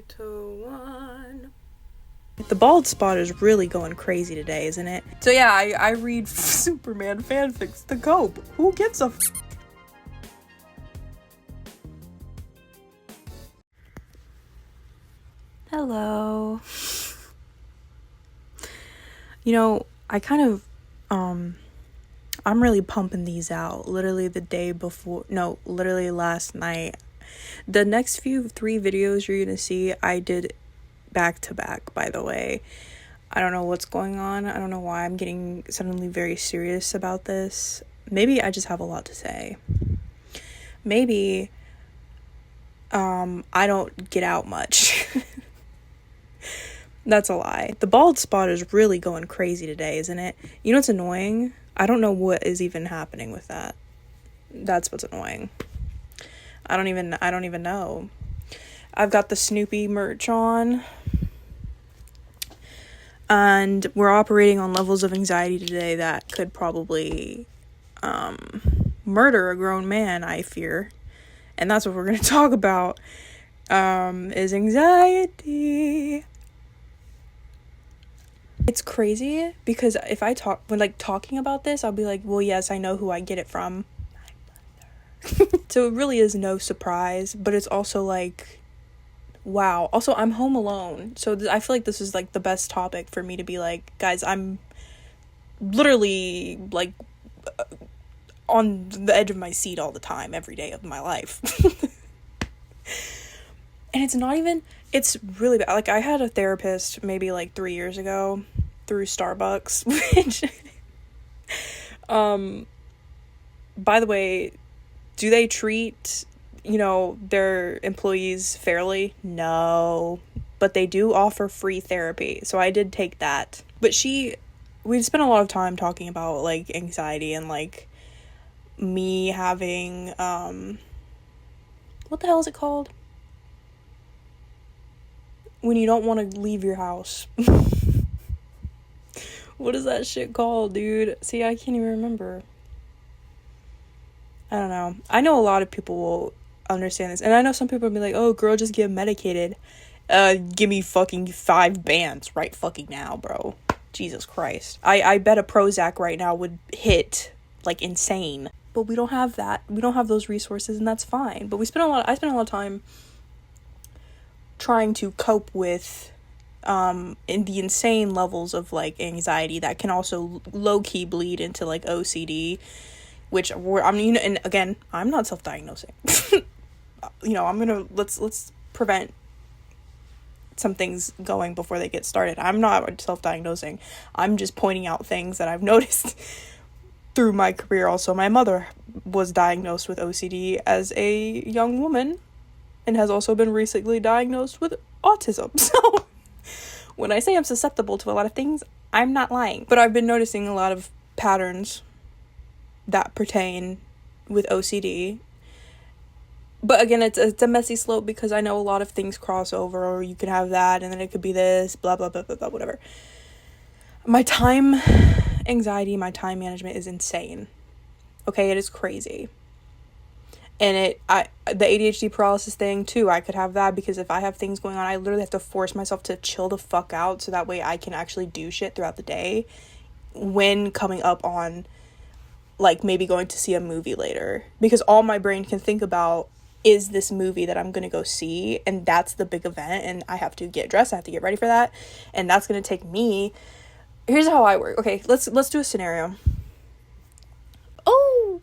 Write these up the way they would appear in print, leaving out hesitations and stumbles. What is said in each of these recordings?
3, 2, 1. The bald spot is really going crazy today, isn't it? So yeah, I read Superman fanfics to cope. Who gives a Hello. You know, I'm really pumping these out. Literally last night. The next three videos you're gonna see, I did back to back, by the way. I don't know what's going on. I don't know why I'm getting suddenly very serious about this. Maybe I just have a lot to say. Maybe I don't get out much. That's a lie. The bald spot is really going crazy today, isn't it? You know what's annoying? I don't know what is even happening with that. That's what's annoying. I don't even know. I've got the Snoopy merch on. And we're operating on levels of anxiety today that could probably murder a grown man, I fear. And that's what we're going to talk about, is anxiety. It's crazy because if I talking about this, I'll be like, well, yes, I know who I get it from. My mother. So it really is no surprise, but it's also like, wow. Also, I'm home alone. So I feel like this is like the best topic for me to be like, guys, I'm literally like on the edge of my seat all the time, every day of my life. And it's really bad. Like, I had a therapist maybe like 3 years ago through Starbucks, which, by the way, do they treat, their employees fairly? No, but they do offer free therapy. So I did take that. But we spent a lot of time talking about like anxiety and like me having, what the hell is it called? When you don't want to leave your house. What is that shit called, dude? See, I can't even remember. I don't know. I know a lot of people will understand this. And I know some people will be like, oh, girl, just get medicated. Give me fucking 5 bands right fucking now, bro. Jesus Christ. I bet a Prozac right now would hit like insane. But we don't have that. We don't have those resources, and that's fine. But I spent a lot of time trying to cope with in the insane levels of like anxiety that can also low-key bleed into like OCD, which and again, I'm not self-diagnosing. Let's prevent some things going before they get started. I'm not self-diagnosing. I'm just pointing out things that I've noticed through my career. Also, my mother was diagnosed with OCD as a young woman and has also been recently diagnosed with autism. So when I say I'm susceptible to a lot of things, I'm not lying. But I've been noticing a lot of patterns that pertain with OCD. But again, it's a messy slope because I know a lot of things cross over, or you can have that and then it could be this, blah, blah, blah, blah, blah, whatever. My time anxiety, my time management is insane. Okay, it is crazy. And the ADHD paralysis thing too, I could have that because if I have things going on, I literally have to force myself to chill the fuck out so that way I can actually do shit throughout the day when coming up on like maybe going to see a movie later, because all my brain can think about is this movie that I'm going to go see, and that's the big event, and I have to get dressed, I have to get ready for that, and that's going to take me. Here's how I work. Okay, let's do a scenario. Oh,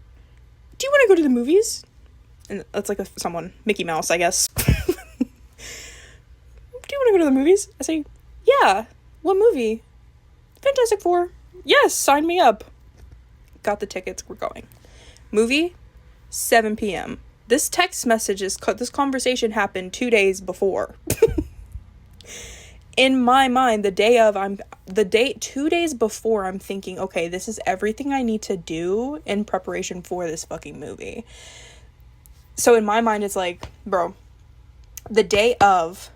do you want to go to the movies? And that's like someone, Mickey Mouse, I guess. Do you want to go to the movies? I say, yeah. What movie? Fantastic Four. Yes, sign me up. Got the tickets, we're going. Movie, 7 p.m. This text message this conversation happened 2 days before. In my mind, 2 days before, I'm thinking, okay, this is everything I need to do in preparation for this fucking movie. So in my mind, it's like, bro, the day of,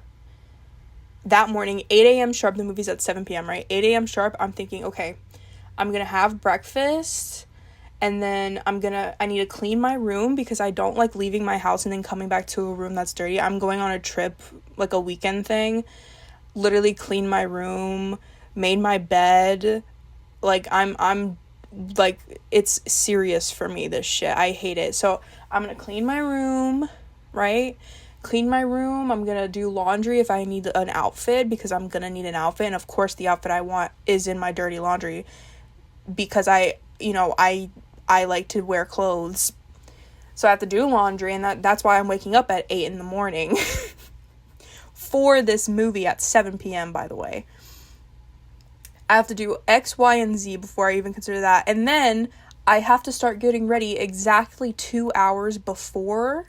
that morning, 8 a.m. sharp, the movie's at 7 p.m., right? 8 a.m. sharp, I'm thinking, okay, I'm going to have breakfast, And then I need to clean my room because I don't like leaving my house and then coming back to a room that's dirty. I'm going on a trip, like a weekend thing. Literally cleaned my room, made my bed. Like, I'm like, it's serious for me, this shit. I hate it. So I'm gonna clean my room, right? Clean my room. I'm gonna do laundry if I need an outfit, because I'm gonna need an outfit. And of course the outfit I want is in my dirty laundry, because I like to wear clothes. So I have to do laundry, and that's why I'm waking up at 8 in the morning for this movie at 7 p.m., by the way. I have to do X, Y, and Z before I even consider that. And then I have to start getting ready exactly 2 hours before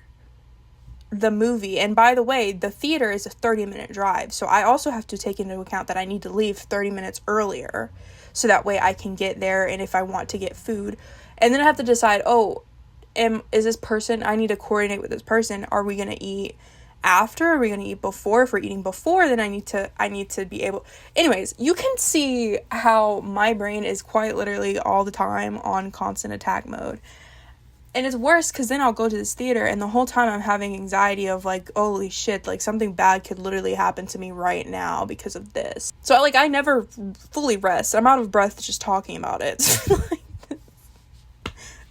the movie. And by the way, the theater is a 30-minute drive. So I also have to take into account that I need to leave 30 minutes earlier, so that way I can get there, and if I want to get food. And then I have to decide, is this person, I need to coordinate with this person. Are we going to eat after? Are we going to eat before? If we're eating before, then I need to be able. Anyways, you can see how my brain is quite literally all the time on constant attack mode. And it's worse because then I'll go to this theater and the whole time I'm having anxiety of like, holy shit, like something bad could literally happen to me right now because of this. So I never fully rest. I'm out of breath just talking about it.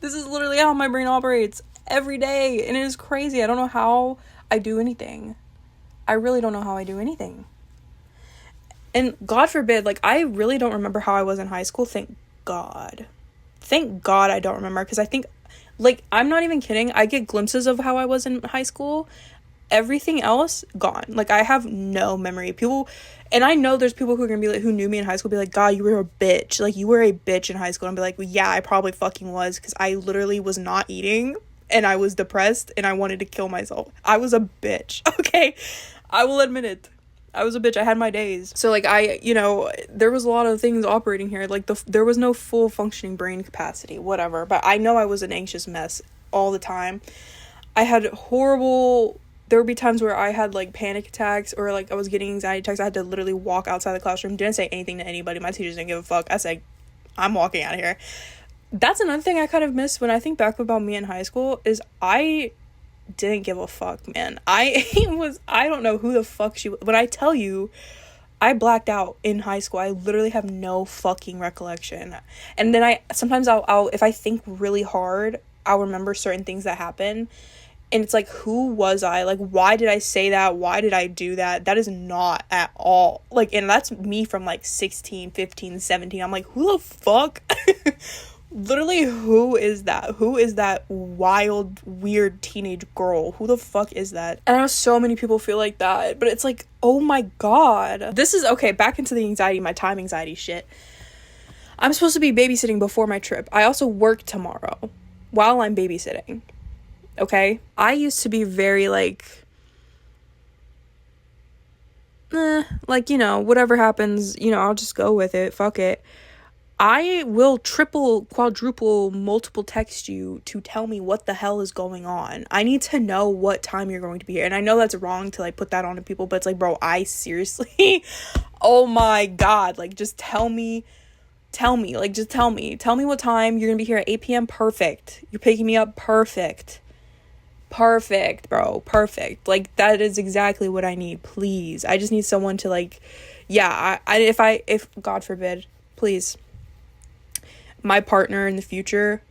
This is literally how my brain operates every day, and it is crazy. I don't know how I do anything. I really don't know how I do anything. And God forbid, like, I really don't remember how I was in high school. Thank God. Thank God I don't remember, because I think, like, I'm not even kidding. I get glimpses of how I was in high school. Everything else, gone. Like, I have no memory. People, and I know there's people who are gonna be like, who knew me in high school, be like, God, you were a bitch. Like, you were a bitch in high school. And I'll be like, well, yeah, I probably fucking was, because I literally was not eating, and I was depressed, and I wanted to kill myself. I was a bitch, okay? I will admit it. I was a bitch. I had my days. So, like, there was a lot of things operating here. Like, there was no full functioning brain capacity, whatever. But I know I was an anxious mess all the time. I had there would be times where I had, like, panic attacks, or, like, I was getting anxiety attacks. I had to literally walk outside the classroom. Didn't say anything to anybody. My teachers didn't give a fuck. I said, I'm walking out of here. That's another thing I kind of miss when I think back about me in high school, is I didn't give a fuck, man. I don't know who the fuck she was. When I tell you, I blacked out in high school. I literally have no fucking recollection. And then sometimes I'll if I think really hard, I'll remember certain things that happen. And it's like, who was I? Like, why did I say that? Why did I do that? That is not at all. Like, and that's me from, like, 16, 15, 17. I'm like, who the fuck? Literally, who is that? Who is that wild, weird teenage girl? Who the fuck is that? And I know so many people feel like that, but it's like, oh my God. This is, okay, back into the anxiety, my time anxiety shit. I'm supposed to be babysitting before my trip. I also work tomorrow while I'm babysitting. Okay? I used to be very, like, whatever happens, I'll just go with it. Fuck it. I will triple, quadruple, multiple text you to tell me what the hell is going on. I need to know what time you're going to be here. And I know that's wrong to, like, put that on to people, but it's like, bro, I seriously, oh my God, like, just tell me, like, just tell me what time you're gonna be here at 8 p.m. Perfect. You're picking me up. Perfect, bro. Perfect. Like, that is exactly what I need. Please. I just need someone to, like, yeah, if God forbid, please, my partner in the future,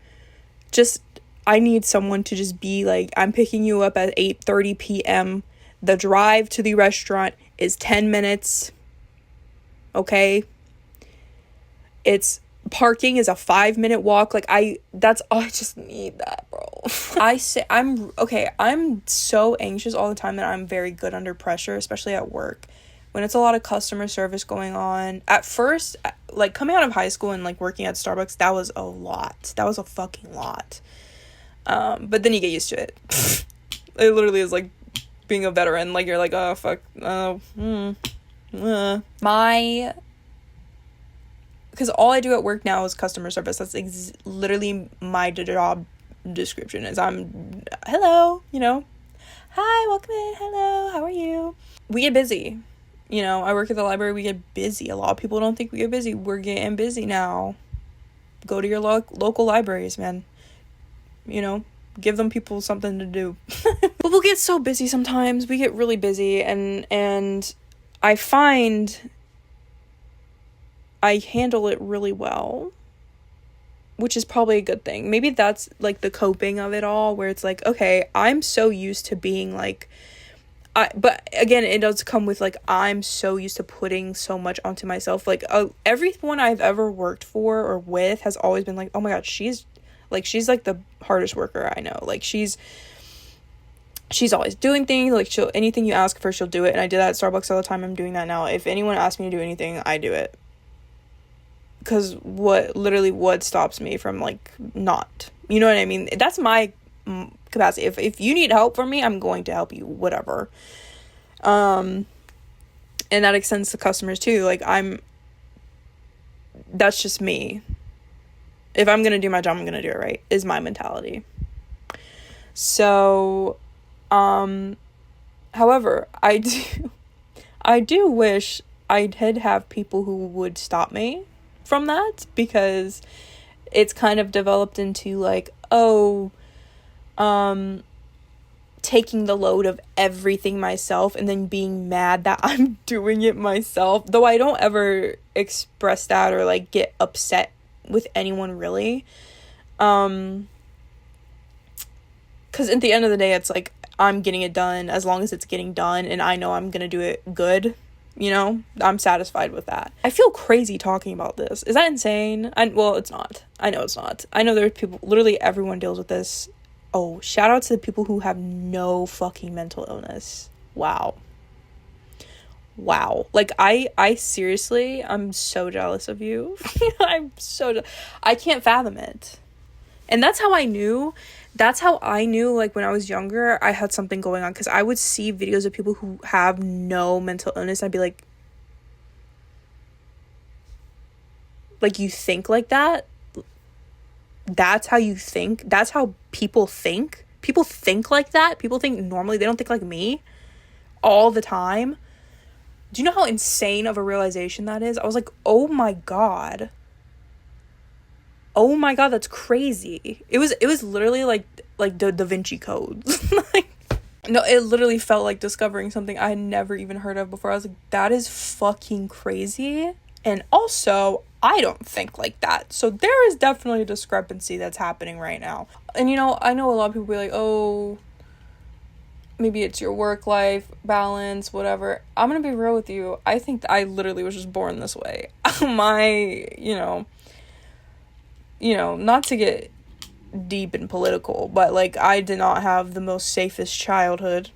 I need someone to just be like, I'm picking you up at 8:30 p.m. The drive to the restaurant is 10 minutes. Okay? Parking is a 5-minute walk. Like, I just need that, bro. I'm so anxious all the time that I'm very good under pressure, especially at work. When it's a lot of customer service going on. At first, like, coming out of high school and, like, working at Starbucks, that was a lot. That was a fucking lot. But then you get used to it. It literally is like being a veteran. Like, you're like, oh, fuck. Because all I do at work now is customer service. That's literally my job description is hello, hi, welcome in, hello, how are you? We get busy. I work at the library, we get busy. A lot of people don't think we get busy. We're getting busy now. go to your local libraries, man. You know, give them people something to do. But we'll get so busy sometimes. We get really busy, and I find I handle it really well, which is probably a good thing. Maybe that's like the coping of it all, where it's like, okay, I'm so used to being like, but again, it does come with like, I'm so used to putting so much onto myself. Like, everyone I've ever worked for or with has always been like, oh my god, she's like the hardest worker I know. Like, she's always doing things. Like, anything you ask her, she'll do it. And I did that at Starbucks all the time. I'm doing that now. If anyone asks me to do anything, I do it. Because what stops me from like not, you know what I mean? That's my capacity. If you need help from me, I'm going to help you, whatever. And that extends to customers too. Like, that's just me. If I'm gonna do my job, I'm gonna do it right, is my mentality. So, however, I do wish I did have people who would stop me from that, because it's kind of developed into like, taking the load of everything myself and then being mad that I'm doing it myself, though I don't ever express that or like get upset with anyone really, because at the end of the day, it's like, I'm getting it done as long as it's getting done and I know I'm gonna do it good. You know, I'm satisfied with that. I feel crazy talking about this. Is that insane? Well, it's not. I know it's not. I know there's people, literally everyone deals with this. Oh, shout out to the people who have no fucking mental illness. Wow. Like, I seriously, I'm so jealous of you. I can't fathom it. And that's how I knew, like, when I was younger, I had something going on, because I would see videos of people who have no mental illness, and I'd be like, you think like that? That's how you think? That's how people think? People think like that? People think normally, they don't think like me all the time? Do you know how insane of a realization that is? I was like, oh my god, that's crazy. It was literally like the Da Vinci Code. Like, no, it literally felt like discovering something I had never even heard of before. I was like, that is fucking crazy. And also, I don't think like that. So there is definitely a discrepancy that's happening right now. And you know, I know a lot of people be like, oh, maybe it's your work-life balance, whatever. I'm gonna be real with you. I think I literally was just born this way. Not to get deep and political, but like, I did not have the most safest childhood.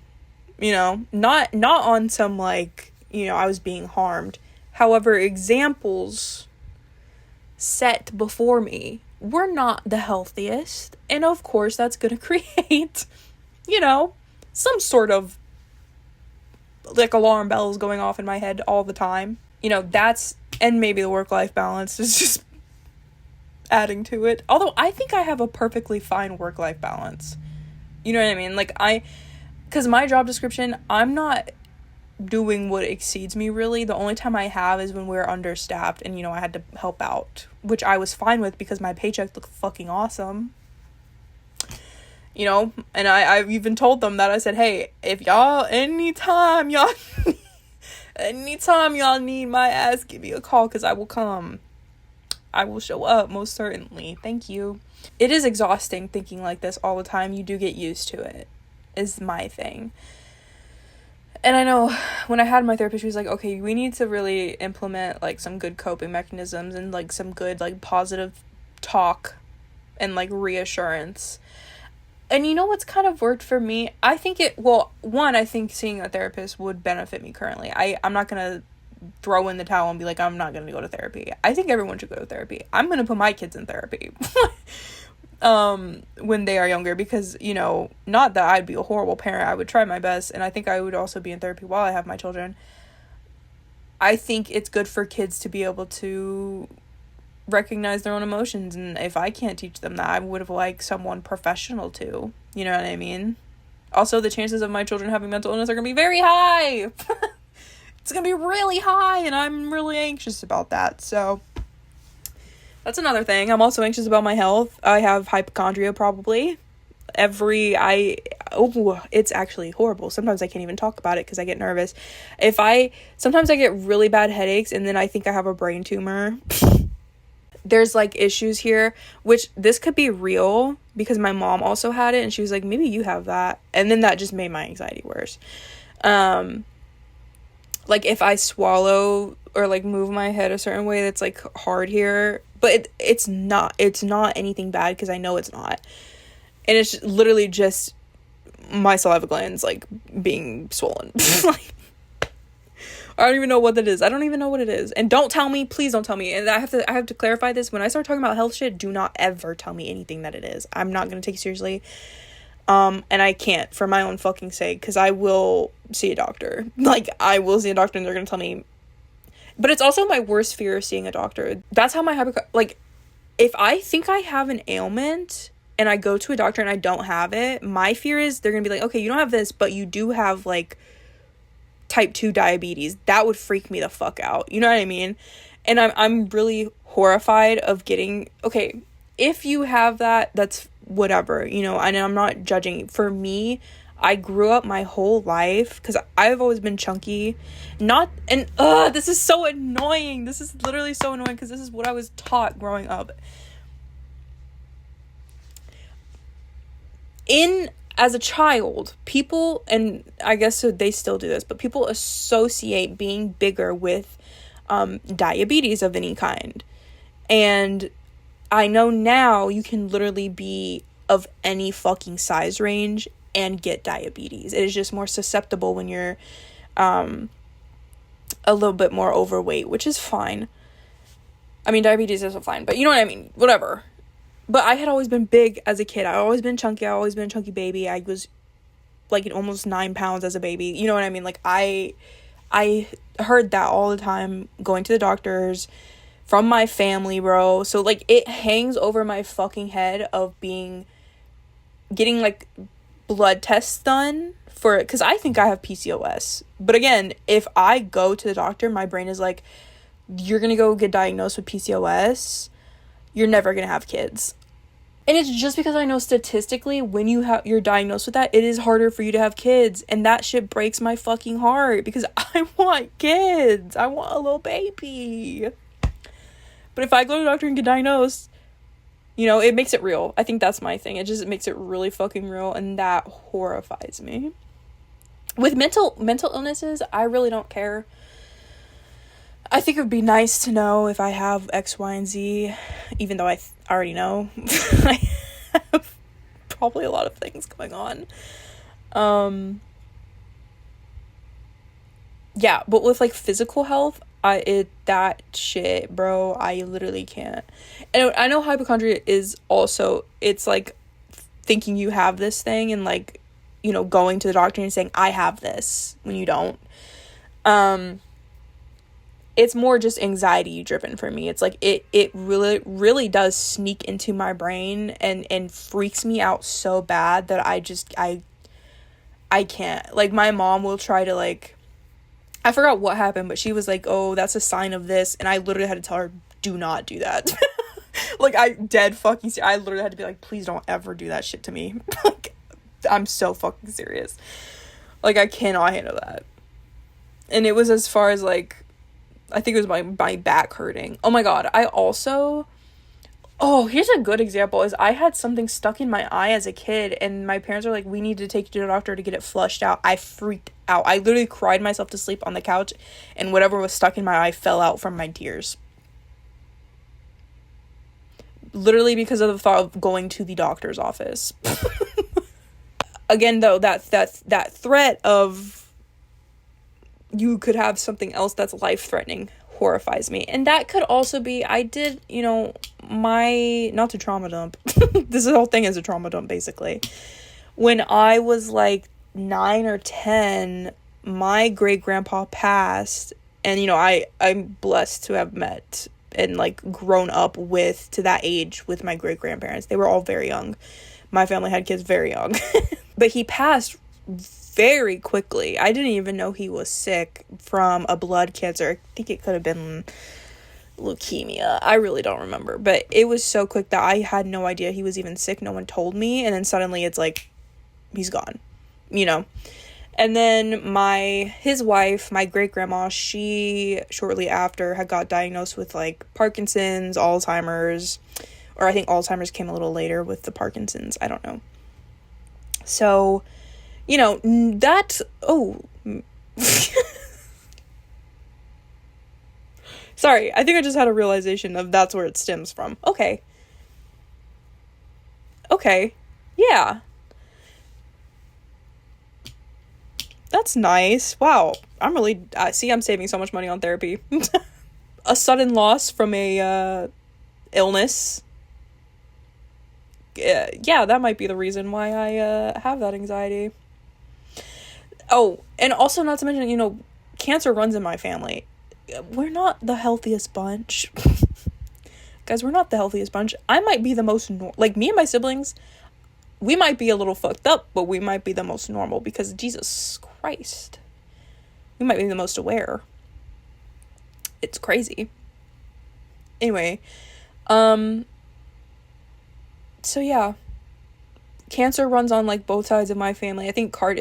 Not on some like, I was being harmed. However, examples set before me were not the healthiest, and of course that's gonna create, some sort of like alarm bells going off in my head all the time. And maybe the work-life balance is just adding to it. Although I think I have a perfectly fine work-life balance. You know what I mean? Like, because my job description, I'm not doing what exceeds me really. The only time I have is when we're understaffed and, I had to help out, which I was fine with because my paycheck looked fucking awesome. And I've even told them that. I said, hey, if anytime y'all need my ass, give me a call, because I will come. I will show up, most certainly. Thank you. It is exhausting thinking like this all the time. You do get used to it, is my thing. And I know when I had my therapist, she was like, okay, we need to really implement like some good coping mechanisms and like some good like positive talk and like reassurance. And you know what's kind of worked for me? I think I think seeing a therapist would benefit me currently. I'm not going to throw in the towel and be like, I'm not going to go to therapy. I think everyone should go to therapy. I'm going to put my kids in therapy when they are younger, because, not that I'd be a horrible parent. I would try my best. And I think I would also be in therapy while I have my children. I think it's good for kids to be able to recognize their own emotions, and if I can't teach them that, I would have liked someone professional to, you know what I mean? Also, the chances of my children having mental illness are gonna be very high. It's gonna be really high, and I'm really anxious about that. So That's another thing. I'm also anxious about my health. I have hypochondria probably. It's actually horrible. Sometimes I can't even talk about it because I get nervous. Sometimes I get really bad headaches and then I think I have a brain tumor. There's like issues here, which this could be real because my mom also had it and she was like, maybe you have that. And then that just made my anxiety worse. Like if I swallow or like move my head a certain way that's like hard here, but it's not anything bad because I know it's not. And it's literally just my saliva glands like being swollen. Like, I don't even know what that is. I don't even know what it is. And don't tell me, please don't tell me. And I have to clarify this. When I start talking about health shit, do not ever tell me anything that it is. I'm not going to take it seriously. And I can't for my own fucking sake, because I will see a doctor. Like, I will see a doctor and they're going to tell me. But it's also my worst fear of seeing a doctor. That's how like, if I think I have an ailment and I go to a doctor and I don't have it, my fear is they're going to be like, okay, you don't have this, but you do have, like, type 2 diabetes. That would freak me the fuck out. You know what I mean? And I'm really horrified of getting, okay, if you have that, that's whatever, you know, and I'm not judging. For me, I grew up my whole life, because I've always been chunky, this is so annoying. This is literally so annoying, because this is what I was taught growing up. As a child, people, and I guess so they still do this, but people associate being bigger with diabetes of any kind. And I know now you can literally be of any fucking size range and get diabetes. It is just more susceptible when you're a little bit more overweight, which is fine. I mean, diabetes is fine, but you know what I mean? Whatever. But I had always been big as a kid. I've always been chunky. I've always been a chunky baby. I was like almost 9 pounds as a baby. You know what I mean? Like, I heard that all the time going to the doctors from my family, bro. So, like, it hangs over my fucking head of getting, like, blood tests done for it. Because I think I have PCOS. But again, if I go to the doctor, my brain is like, you're going to go get diagnosed with PCOS. You're never going to have kids. And it's just because I know statistically when you're diagnosed with that, it is harder for you to have kids. And that shit breaks my fucking heart because I want kids. I want a little baby. But if I go to the doctor and get diagnosed, you know, it makes it real. I think that's my thing. It makes it really fucking real. And that horrifies me. With mental illnesses, I really don't care. I think it would be nice to know if I have X, Y, and Z, even though I already know. I have probably a lot of things going on. Yeah, but with, like, physical health, that shit, bro, I literally can't. And I know hypochondria is also, it's, like, thinking you have this thing and, like, you know, going to the doctor and saying, I have this, when you don't. It's more just anxiety driven for me. It's like it really, really does sneak into my brain and freaks me out so bad that I can't. Like, my mom will try to, like, I forgot what happened, but she was like, oh, that's a sign of this. And I literally had to tell her, do not do that. Like, I literally had to be like, please don't ever do that shit to me. Like, I'm so fucking serious. Like, I cannot handle that. And it was as far as, like, I think it was my back hurting. Oh my god, here's a good example, is I had something stuck in my eye as a kid, and my parents were like, we need to take you to the doctor to get it flushed out. I freaked out. I literally cried myself to sleep on the couch, and whatever was stuck in my eye fell out from my tears. Literally because of the thought of going to the doctor's office. Again, though, that threat of you could have something else that's life-threatening horrifies me. And that could also be, I did, you know, not to trauma dump. This whole thing is a trauma dump, basically. When I was, like, 9 or 10, my great-grandpa passed. And, you know, I'm blessed to have met and, like, grown up to that age with my great-grandparents. They were all very young. My family had kids very young. But he passed very quickly. I didn't even know he was sick from a blood cancer. I think it could have been leukemia. I really don't remember, but it was so quick that I had no idea he was even sick. No one told me, and then suddenly it's like he's gone, you know. And then his wife, my great grandma, she shortly after had got diagnosed with like Parkinson's, Alzheimer's, or I think Alzheimer's came a little later with the Parkinson's. I don't know. So, you know, sorry, I think I just had a realization of that's where it stems from. Okay. Yeah. That's nice. Wow. I'm saving so much money on therapy. A sudden loss from a illness. Yeah, that might be the reason why I have that anxiety. Oh, and also not to mention, you know, cancer runs in my family. We're not the healthiest bunch. Guys, we're not the healthiest bunch. I might be the most, like, me and my siblings, we might be a little fucked up, but we might be the most normal because Jesus Christ. We might be the most aware. It's crazy. Anyway, so yeah. Cancer runs on, like, both sides of my family. I think heart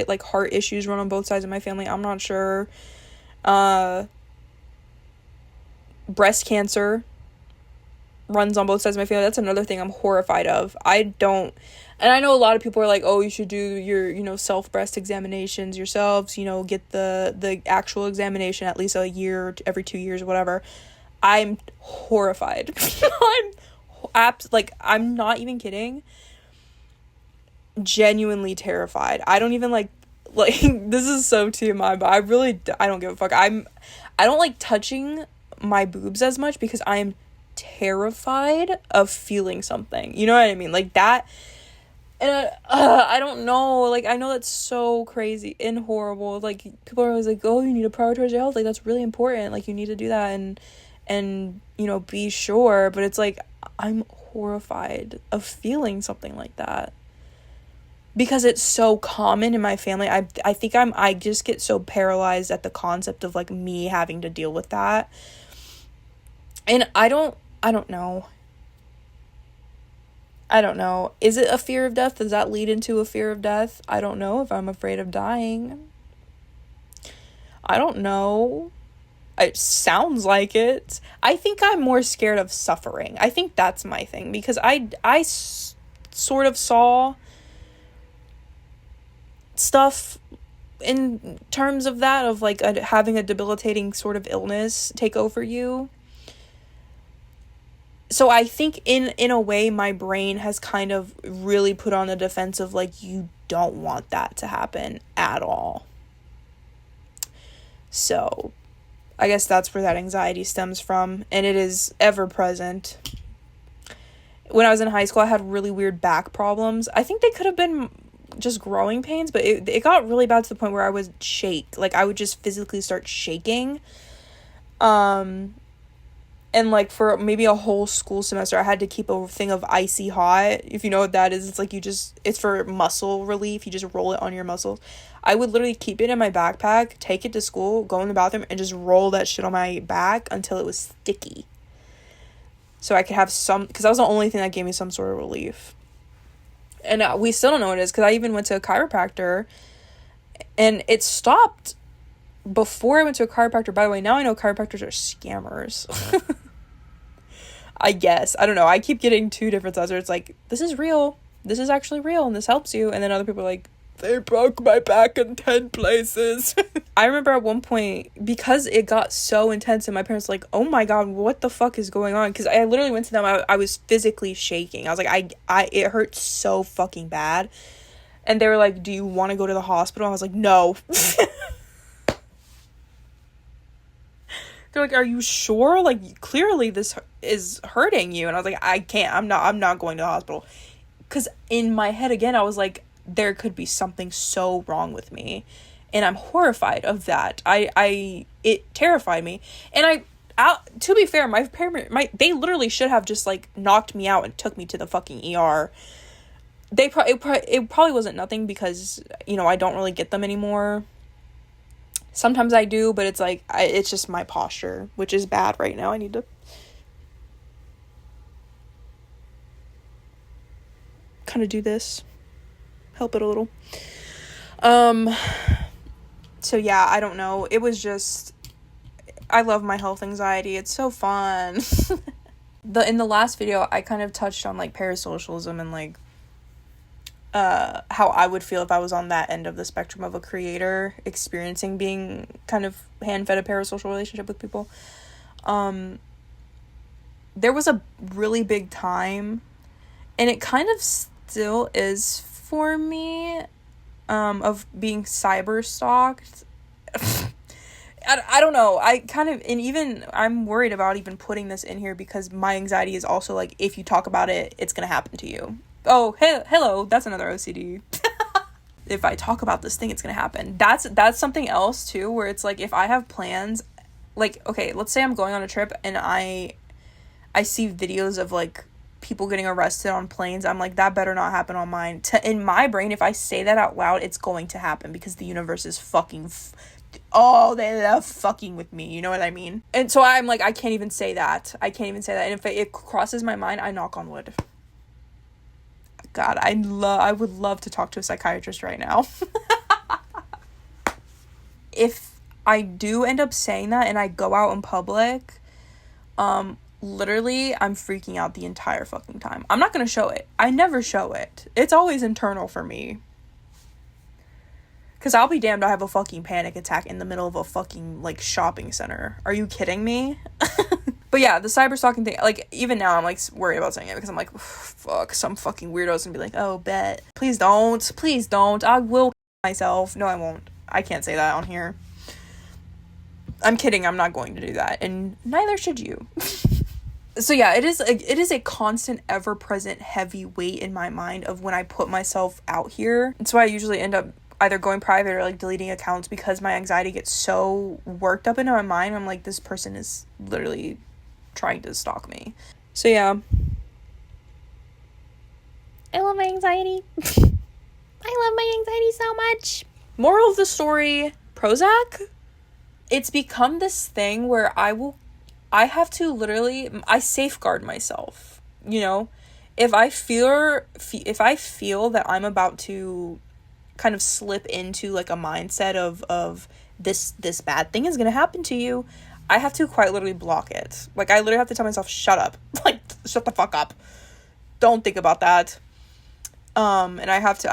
issues run on both sides of my family. I'm not sure. Breast cancer runs on both sides of my family. That's another thing I'm horrified of. And I know a lot of people are like, oh, you should do your, you know, self breast examinations yourselves, you know, get the actual examination at least a year, every 2 years or whatever. I'm horrified. I'm not even kidding. Genuinely terrified. I don't even like this is so TMI, but I don't give a fuck. I don't like touching my boobs as much because I am terrified of feeling something. You know what I mean? Like that. And I don't know. Like, I know that's so crazy and horrible. Like, people are always like, oh, you need to prioritize your health. Like, that's really important. Like, you need to do that and you know, be sure. But it's like, I'm horrified of feeling something like that. Because it's so common in my family. I think I just get so paralyzed at the concept of, like, me having to deal with that. And I don't know. I don't know. Is it a fear of death? Does that lead into a fear of death? I don't know if I'm afraid of dying. I don't know. It sounds like it. I think I'm more scared of suffering. I think that's my thing. Because I sort of saw stuff in terms of that, of like having a debilitating sort of illness take over you. So I think in a way my brain has kind of really put on the defensive, like, you don't want that to happen at all. So I guess that's where that anxiety stems from, and it is ever present. When I was in high school, I had really weird back problems. I think they could have been just growing pains, but it got really bad to the point where I would shake. Like, I would just physically start shaking. And, like, for maybe a whole school semester, I had to keep a thing of Icy Hot. If you know what that is, it's like it's for muscle relief. You just roll it on your muscles. I would literally keep it in my backpack, take it to school, go in the bathroom, and just roll that shit on my back until it was sticky. So I could have because that was the only thing that gave me some sort of relief. And we still don't know what it is, because I even went to a chiropractor, and it stopped before I went to a chiropractor. By the way, now I know chiropractors are scammers. I guess. I don't know. I keep getting two different sides where it's like, this is real. This is actually real, and this helps you. And then other people are like, they broke my back in 10 places. I remember at one point, because it got so intense, and my parents were like, oh my God, what the fuck is going on? Because I literally went to them. I was physically shaking. I was like, it hurt so fucking bad. And they were like, do you want to go to the hospital? I was like, no. They're like, are you sure? Like, clearly this is hurting you. And I was like, I can't. I'm not going to the hospital. Because in my head, again, I was like, there could be something so wrong with me. And I'm horrified of that. It terrified me. And to be fair, my parents, they literally should have just, like, knocked me out and took me to the fucking ER. It probably wasn't nothing, because, you know, I don't really get them anymore. Sometimes I do, but it's like, it's just my posture, which is bad right now. I need to kind of do this, help it a little. So yeah, I don't know. It was just, I love my health anxiety. It's so fun. In the last video, I kind of touched on, like, parasocialism and, like, how I would feel if I was on that end of the spectrum of a creator experiencing being kind of hand-fed a parasocial relationship with people. There was a really big time, and it kind of still is for me, of being cyber stalked. I don't know. I kind of, and even I'm worried about even putting this in here because my anxiety is also like, if you talk about it, it's gonna happen to you. Oh, hello, that's another OCD. If I talk about this thing, it's gonna happen. That's something else too, where it's like, if I have plans, like, okay, let's say I'm going on a trip and I see videos of, like, people getting arrested on planes. I'm like, that better not happen on mine. In my brain, if I say that out loud, it's going to happen because the universe is fucking they love fucking with me, you know what I mean? And so I'm like, I can't even say that. And if it crosses my mind, I knock on wood. God, I would love to talk to a psychiatrist right now. If I do end up saying that and I go out in public, literally, I'm freaking out the entire fucking time. I'm not gonna show it. I never show it. It's always internal for me. Because I'll be damned, I have a fucking panic attack in the middle of a fucking, like, shopping center. Are you kidding me? But yeah, the cyber stalking thing, like, even now I'm, like, worried about saying it because I'm like, fuck, some fucking weirdo's gonna be like, oh, bet. Please don't. I will myself. No, I won't. I can't say that on here. I'm kidding. I'm not going to do that. And neither should you. So yeah, it is a constant, ever-present heavy weight in my mind of when I put myself out here. That's why I usually end up either going private or, like, deleting accounts because my anxiety gets so worked up into my mind. I'm like, this person is literally trying to stalk me. So yeah. I love my anxiety. I love my anxiety so much. Moral of the story, Prozac, it's become this thing where I have to literally, I safeguard myself, you know? If I feel that I'm about to kind of slip into, like, a mindset of this bad thing is going to happen to you, I have to quite literally block it. Like, I literally have to tell myself, shut up. Like, shut the fuck up. Don't think about that. And I don't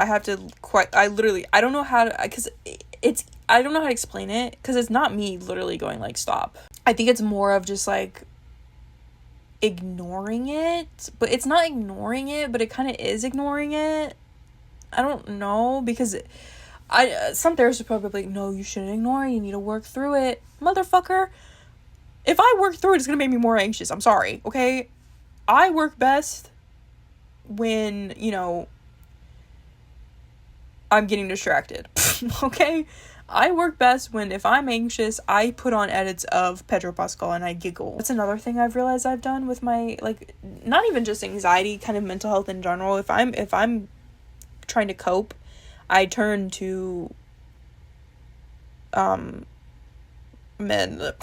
know how to, I don't know how to explain it, because it's not me literally going, like, stop. I think it's more of just, like, ignoring it, but it's not ignoring it, but it kind of is ignoring it. I don't know, because some therapists are probably like, no, you shouldn't ignore it, you need to work through it. Motherfucker, if I work through it, it's gonna make me more anxious. I'm sorry, okay? I work best when, you know, I'm getting distracted. Okay? I work best when, if I'm anxious, I put on edits of Pedro Pascal and I giggle. That's another thing I've realized I've done with my, like, not even just anxiety, kind of mental health in general. If I'm trying to cope, I turn to men. But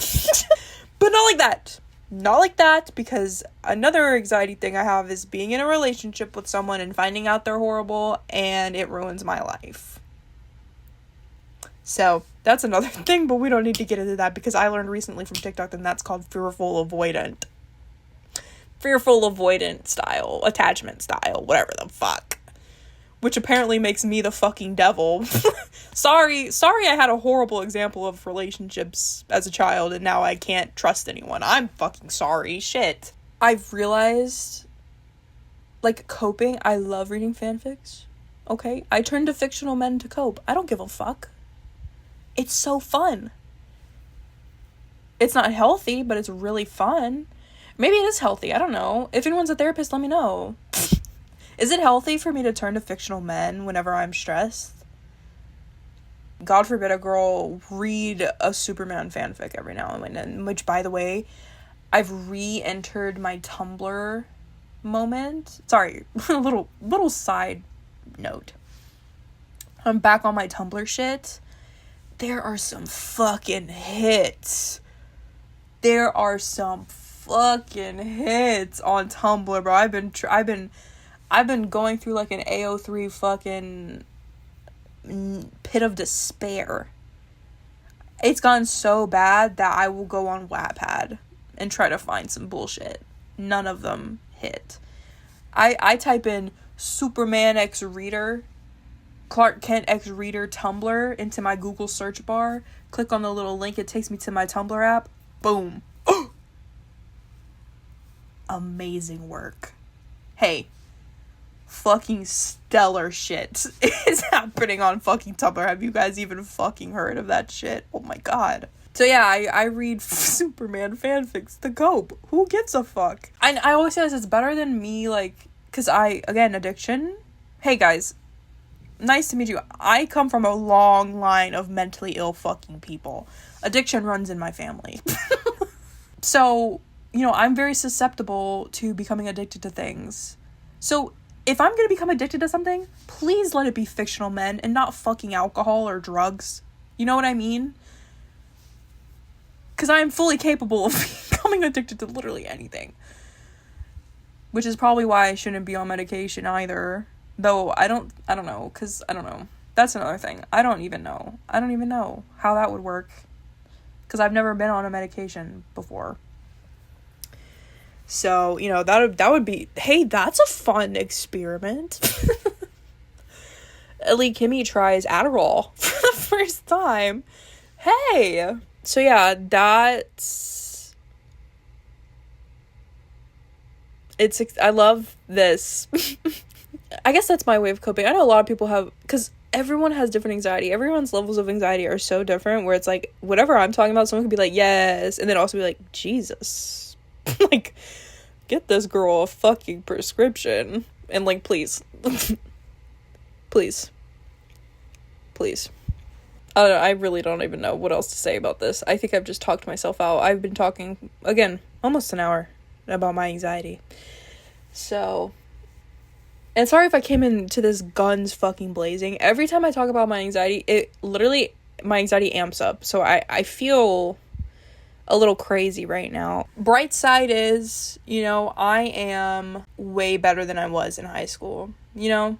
not like that, because another anxiety thing I have is being in a relationship with someone and finding out they're horrible and it ruins my life. So that's another thing, but we don't need to get into that because I learned recently from TikTok that that's called fearful avoidant style, attachment style, whatever the fuck. Which apparently makes me the fucking devil. Sorry I had a horrible example of relationships as a child and now I can't trust anyone. I'm fucking sorry. Shit. I've realized, like, coping, I love reading fanfics. Okay? I turn to fictional men to cope. I don't give a fuck. It's so fun. It's not healthy, but it's really fun. Maybe it is healthy. I don't know. If anyone's a therapist, let me know. Is it healthy for me to turn to fictional men whenever I'm stressed? God forbid a girl read a Superman fanfic every now and then, which, by the way, I've re-entered my Tumblr moment. Sorry, little side note. I'm back on my Tumblr shit. There are some fucking hits. On Tumblr, bro. I've been going through like an AO3 fucking pit of despair. It's gotten so bad that I will go on Wattpad and try to find some bullshit. None of them hit. I type in Superman X Reader, Clark Kent X Reader Tumblr into my Google search bar. Click on the little link. It takes me to my Tumblr app. Boom. Amazing work. Hey, fucking stellar shit is happening on fucking Tumblr. Have you guys even fucking heard of that shit? Oh my god. So yeah, I read Superman fanfics to cope. Who gives a fuck? I always say this, it's better than me, like, because again, addiction. Hey guys, nice to meet you. I come from a long line of mentally ill fucking people. Addiction runs in my family. So, you know, I'm very susceptible to becoming addicted to things. So, if I'm gonna become addicted to something, please let it be fictional men and not fucking alcohol or drugs. You know what I mean? Because I am fully capable of becoming addicted to literally anything. Which is probably why I shouldn't be on medication either. Though, I don't know, because, I don't know. That's another thing. I don't even know how that would work. Because I've never been on a medication before. So, you know, that would be... Hey, that's a fun experiment. Ellie Kimmy tries Adderall for the first time. Hey! So, yeah, that's... I love this. I guess that's my way of coping. I know a lot of people have... Because everyone has different anxiety. Everyone's levels of anxiety are so different, where it's like, whatever I'm talking about, someone could be like, yes, and then also be like, Jesus. Like, get this girl a fucking prescription. And, like, please. Please. I don't know, I really don't even know what else to say about this. I think I've just talked myself out. I've been talking, again, almost an hour about my anxiety. So... And sorry if I came into this guns fucking blazing. Every time I talk about my anxiety, my anxiety amps up. So I feel a little crazy right now. Bright side is, you know, I am way better than I was in high school. You know,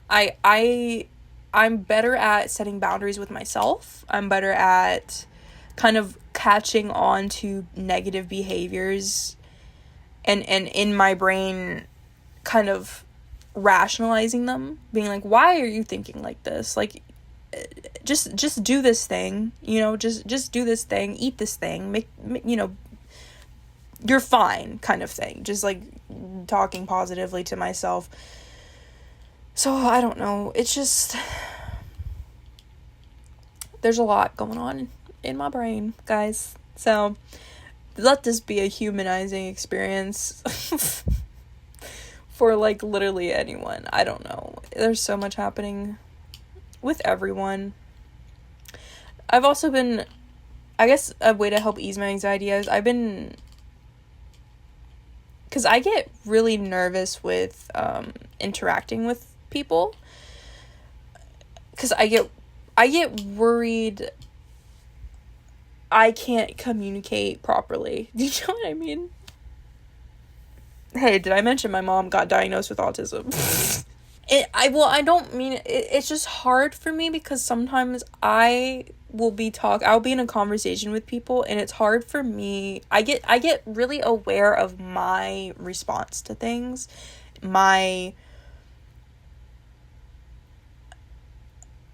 I'm better at setting boundaries with myself. I'm better at kind of catching on to negative behaviors and in my brain kind of rationalizing them, being like, why are you thinking like this? Like, just do this thing, you know, just do this thing, eat this thing, make you know, you're fine, kind of thing. Just like talking positively to myself. So I don't know, it's just, there's a lot going on in my brain, guys. So let this be a humanizing experience. For, like, literally anyone. I don't know. There's so much happening with everyone. I've also been... I guess a way to help ease my anxiety is Because I get really nervous with interacting with people. Because I get worried I can't communicate properly. Do you know what I mean? Hey, did I mention my mom got diagnosed with autism? I don't mean it. It's just hard for me because sometimes I'll be in a conversation with people and it's hard for me. I get really aware of my response to things, my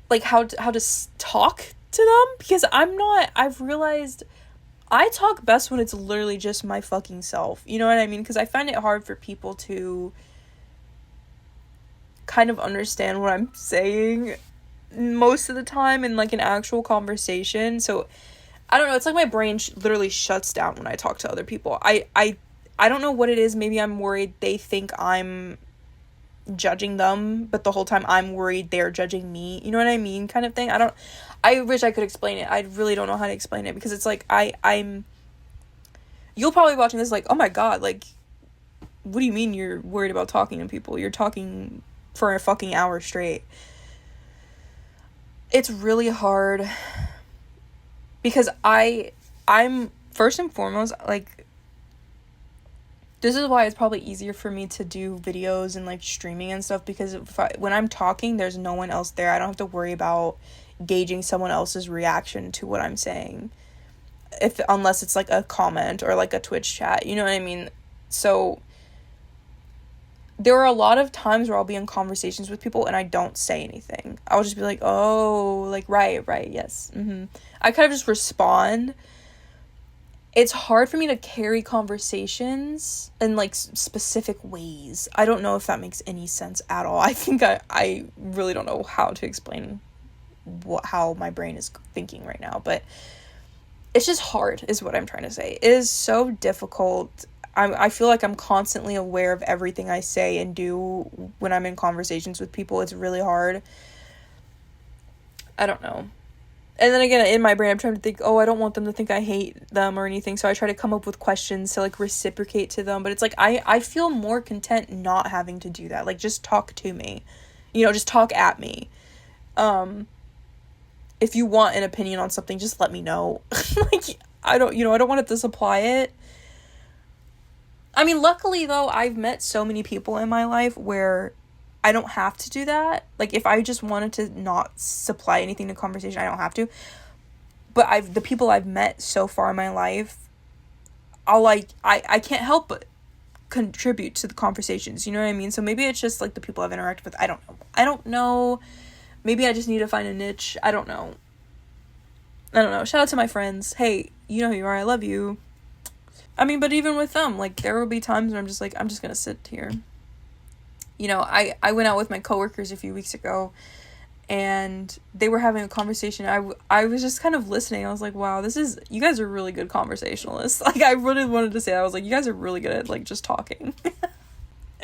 like how to talk to them, because I've realized I talk best when it's literally just my fucking self. You know what I mean? Because I find it hard for people to kind of understand what I'm saying most of the time in, like, an actual conversation. So, I don't know. It's like my brain literally shuts down when I talk to other people. I don't know what it is. Maybe I'm worried they think I'm judging them, but the whole time I'm worried they're judging me. You know what I mean? Kind of thing. I wish I could explain it. I really don't know how to explain it, because it's like you'll probably be watching this like, oh my god, like, what do you mean you're worried about talking to people? You're talking for a fucking hour straight. It's really hard because I'm first and foremost, like, This is why it's probably easier for me to do videos and, like, streaming and stuff, because when I'm talking, there's no one else there. I don't have to worry about gauging someone else's reaction to what I'm saying, unless it's, like, a comment or, like, a Twitch chat, you know what I mean? So there are a lot of times where I'll be in conversations with people and I don't say anything. I'll just be like, oh, like, right, yes, I kind of just respond. It's hard for me to carry conversations in, like, specific ways. I don't know if that makes any sense at all. I think I really don't know how to explain how my brain is thinking right now, but it's just hard, is what I'm trying to say. It is so difficult. I feel like I'm constantly aware of everything I say and do when I'm in conversations with people. It's really hard. I don't know. And then again, in my brain, I'm trying to think, I don't want them to think I hate them or anything, so I try to come up with questions to, like, reciprocate to them, but it's like, I feel more content not having to do that. Like, just talk to me. Just talk at me. If you want an opinion on something, just let me know. Like, I don't want to disapply it. I mean, luckily, though, I've met so many people in my life where I don't have to do that. Like, if I just wanted to not supply anything to conversation, I don't have to. But the people I've met so far in my life, I can't help but contribute to the conversations, you know what I mean? So maybe it's just, like, the people I've interacted with. I don't know. Maybe I just need to find a niche. I don't know. Shout out to my friends. Hey, you know who you are. I love you. I mean, but even with them, like, there will be times where I'm just like, I'm just gonna sit here. I went out with my coworkers a few weeks ago, and they were having a conversation. I was just kind of listening. I was like, wow, you guys are really good conversationalists. Like, I really wanted to say that. I was like, you guys are really good at, like, just talking.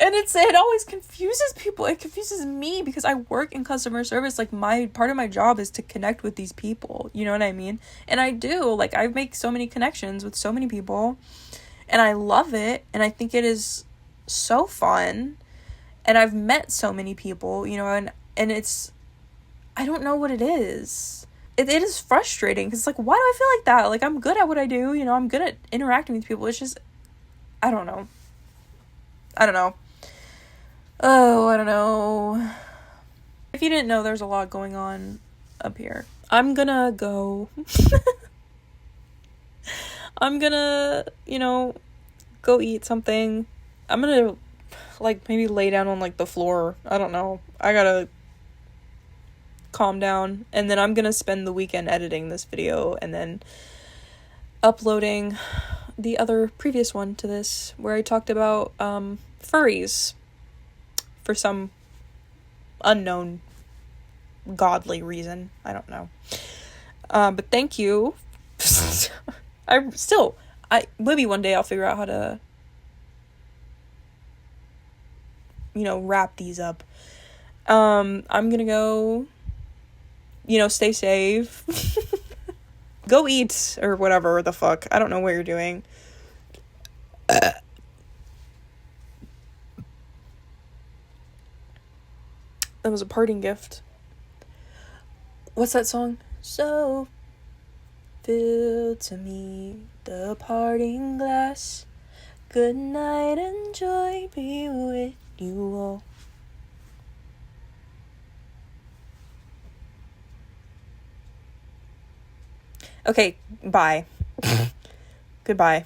And it always confuses people. It confuses me because I work in customer service. Like, part of my job is to connect with these people. You know what I mean? And I do. Like, I make so many connections with so many people, and I love it. And I think it is so fun. And I've met so many people, and it's, I don't know what it is. It is frustrating because it's like, why do I feel like that? Like, I'm good at what I do, I'm good at interacting with people. It's just, I don't know. Oh, I don't know. If you didn't know, there's a lot going on up here. I'm gonna go. I'm gonna, go eat something. I'm gonna, like, maybe lay down on, like, the floor. I don't know. I gotta calm down. And then I'm gonna spend the weekend editing this video and then uploading the other previous one to this, where I talked about furries for some unknown godly reason. I don't know. But thank you. Maybe one day I'll figure out how to wrap these up. I'm gonna go, stay safe. Go eat or whatever the fuck. I don't know what you're doing. That was a parting gift. What's that song? So fill to me the parting glass. Good night and joy be with you all. Okay, bye. Goodbye.